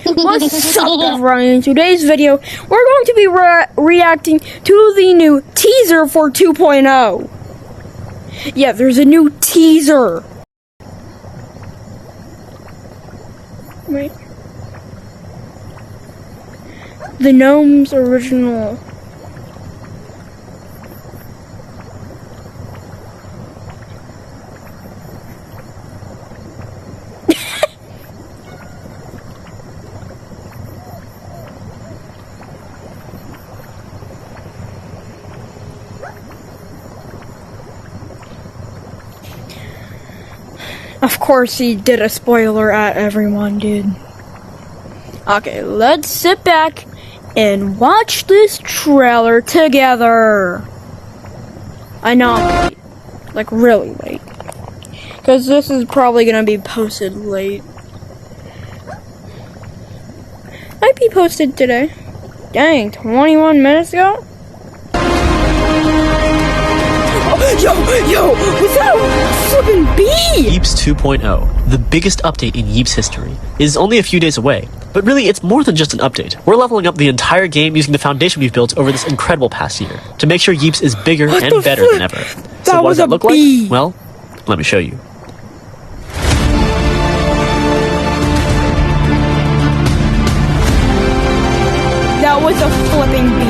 What's up, everyone? In today's video, we're going to be reacting to the new teaser for 2.0. Yeah, there's a new teaser. Wait. The Gnome's original. Of course he did a spoiler at everyone, dude. Okay, let's sit back and watch this trailer together. I know I'm late. Like, really late. Because this is probably gonna be posted late. Might be posted today. Dang, 21 minutes ago? Yo, what's that flippin' bee? Yeeps 2.0, the biggest update in Yeeps history, is only a few days away. But really, it's more than just an update. We're leveling up the entire game using the foundation we've built over this incredible past year to make sure Yeeps is bigger and better than ever. So what does that look like? Well, let me show you. That was a flipping bee.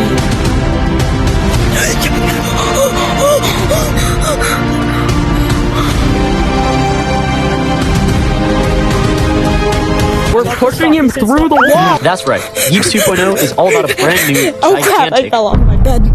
We're pushing him through the wall! That's right. Yeeps 2.0 is all about a brand new, oh crap, I fell off my bed.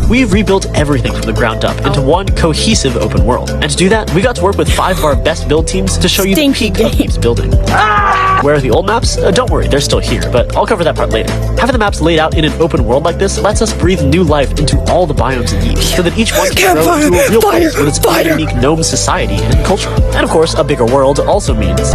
We've rebuilt everything from the ground up into one cohesive open world. And to do that, we got to work with 5 of our best build teams to show you the peak of Yeeps building. Where are the old maps? Don't worry, they're still here, but I'll cover that part later. Having the maps laid out in an open world like this lets us breathe new life into all the biomes in Yeeps, so that each one can grow into a real place with its own unique gnome society and culture. And of course, a bigger world also means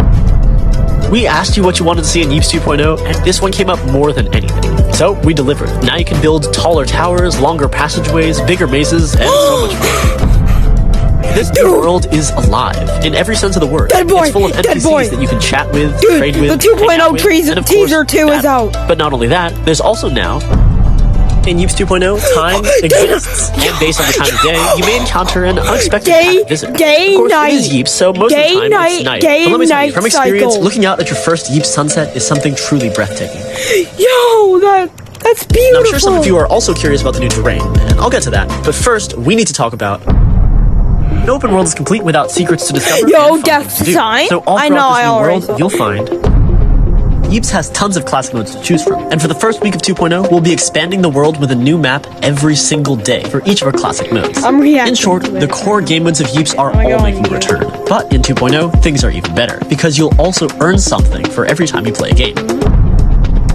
we asked you what you wanted to see in Yeeps 2.0, and this one came up more than anything. So, we delivered. Now you can build taller towers, longer passageways, bigger mazes, and so much more. This new world is alive, in every sense of the word. It's full of NPCs that you can chat with, trade with, the 2.0 teaser 2 is out. But not only that, there's also now, in Yeeps 2.0, time exists, and based on the time of day, you may encounter an unexpected visitor. Of course, it is Yeeps, so most of the time it's night. But let me tell you, from experience, looking out at your first Yeeps sunset is something truly breathtaking. Yo, that's beautiful! Now, I'm sure some of you are also curious about the new terrain, and I'll get to that. But first, we need to talk about no open world is complete without secrets to discover. Yo, death sign? So all throughout this new world, you'll find Yeeps has tons of classic modes to choose from, and for the first week of 2.0, we'll be expanding the world with a new map every single day for each of our classic modes. In short, the core game modes of Yeeps are all making a return. But in 2.0, things are even better, because you'll also earn something for every time you play a game.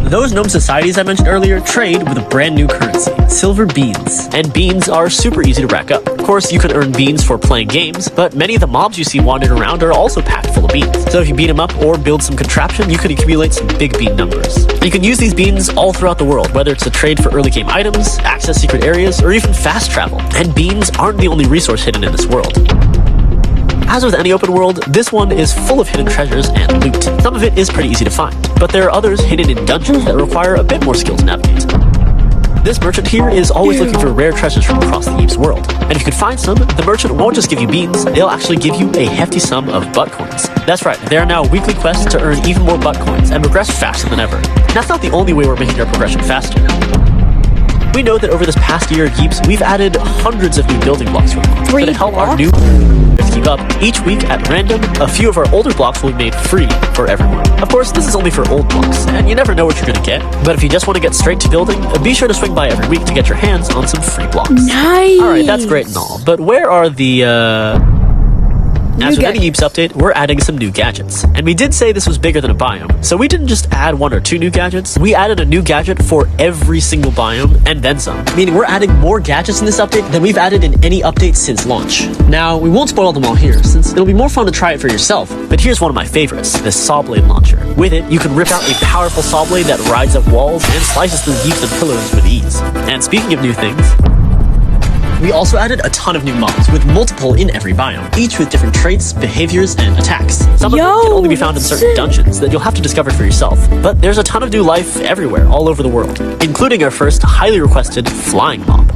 Those gnome societies I mentioned earlier trade with a brand new currency, silver beans. And beans are super easy to rack up. Of course, you can earn beans for playing games, but many of the mobs you see wandering around are also packed full of beans. So if you beat them up or build some contraption, you can accumulate some big bean numbers. You can use these beans all throughout the world, whether it's to trade for early game items, access secret areas, or even fast travel. And beans aren't the only resource hidden in this world. As with any open world, this one is full of hidden treasures and loot. Some of it is pretty easy to find, but there are others hidden in dungeons that require a bit more skill to navigate. This merchant here is always looking for rare treasures from across the Yeeps world. And if you can find some, the merchant won't just give you beans, they'll actually give you a hefty sum of butt coins. That's right, there are now weekly quests to earn even more butt coins and progress faster than ever. And that's not the only way we're making our progression faster. We know that over this past year at Yeeps, we've added hundreds of new building blocks for to help our new keep up. Each week, at random, a few of our older blocks will be made free for everyone. Of course, this is only for old blocks, and you never know what you're gonna get. But if you just want to get straight to building, be sure to swing by every week to get your hands on some free blocks. Nice! Alright, that's great and all, but where are the, As with any Yeeps update, we're adding some new gadgets. And we did say this was bigger than a biome, so we didn't just add 1 or 2 new gadgets, we added a new gadget for every single biome, and then some. Meaning we're adding more gadgets in this update than we've added in any update since launch. Now, we won't spoil them all here, since it'll be more fun to try it for yourself, but here's one of my favorites, the saw blade launcher. With it, you can rip out a powerful saw blade that rides up walls and slices through Yeeps and pillars with ease. And speaking of new things, We also added a ton of new mobs, with multiple in every biome, each with different traits, behaviors, and attacks. Some of them can only be found in certain dungeons that you'll have to discover for yourself, but there's a ton of new life everywhere, all over the world, including our first highly requested flying mob.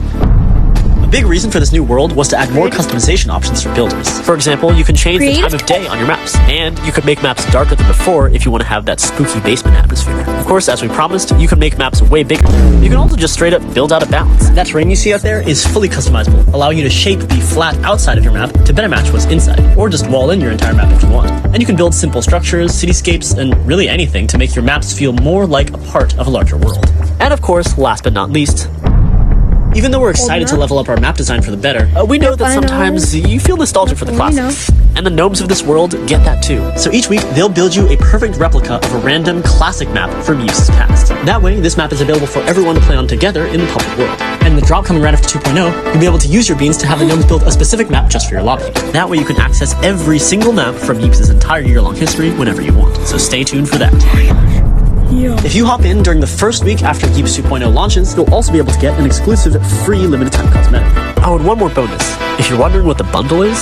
A big reason for this new world was to add more customization options for builders. For example, you can change the time of day on your maps, and you could make maps darker than before if you want to have that spooky basement atmosphere. Of course, as we promised, you can make maps way bigger. You can also just straight up build out a balance. That terrain you see out there is fully customizable, allowing you to shape the flat outside of your map to better match what's inside, or just wall in your entire map if you want. And you can build simple structures, cityscapes, and really anything to make your maps feel more like a part of a larger world. And of course, last but not least, even though we're excited to level up our map design for the better, we know that sometimes you feel nostalgic for the classics. And the gnomes of this world get that too. So each week, they'll build you a perfect replica of a random classic map from Youth's past. That way, this map is available for everyone to play on together in the public world. And the drop coming right after 2.0, you'll be able to use your beans to have the gnomes build a specific map just for your lobby. That way you can access every single map from Youth's entire year-long history whenever you want. So stay tuned for that. If you hop in during the first week after Yeeps 2.0 launches, you'll also be able to get an exclusive free limited time cosmetic. Oh, and one more bonus. If you're wondering what the bundle is,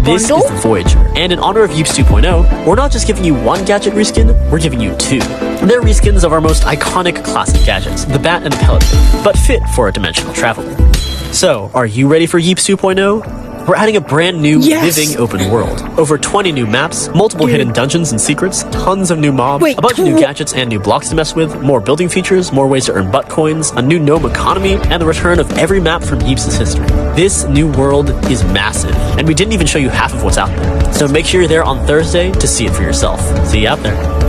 this is the Voyager. And in honor of Yeeps 2.0, we're not just giving you one gadget reskin, we're giving you two. They're reskins of our most iconic classic gadgets, the Bat and the Pelican, but fit for a dimensional traveler. So, are you ready for Yeeps 2.0? We're adding a brand new living open world. Over 20 new maps, multiple hidden dungeons and secrets, tons of new mobs, a bunch of new gadgets and new blocks to mess with, more building features, more ways to earn butt coins, a new gnome economy, and the return of every map from Yeeps' history. This new world is massive, and we didn't even show you half of what's out there. So make sure you're there on Thursday to see it for yourself. See you out there.